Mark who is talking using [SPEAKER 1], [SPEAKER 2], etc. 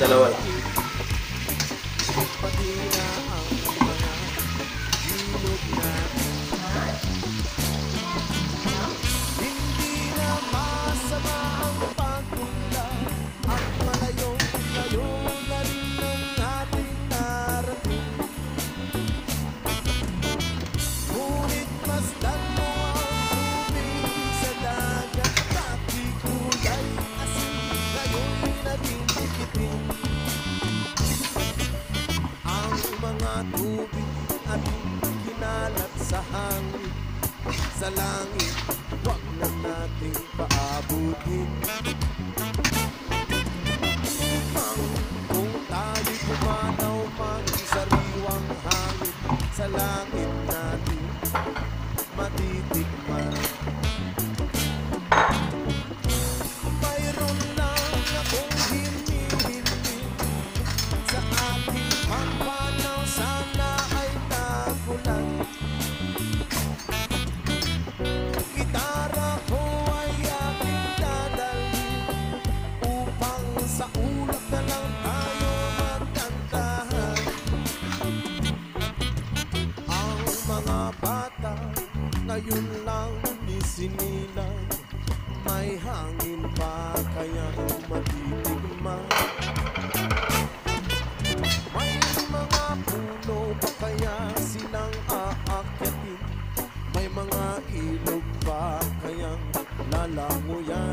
[SPEAKER 1] Dalawa lang.
[SPEAKER 2] Tubig at kinalat sa hangin, sa langit, wag na nating paabutin. Kung tayo'y pumanaw man sa sariwang hangin, sa langit natin matitikman. Mayroon lang akong hinihingi sa aking pampanaw, sana ay nagulan. Gitara ko ay aking dadalhin upang sa ulap na lang tayo magkantahan. Ang mga bata ngayon lang isinilang, may hangin pa kaya matitigman. May mga puno pa kaya silang aakyatin, may mga ilog pa kayang lalanguyan.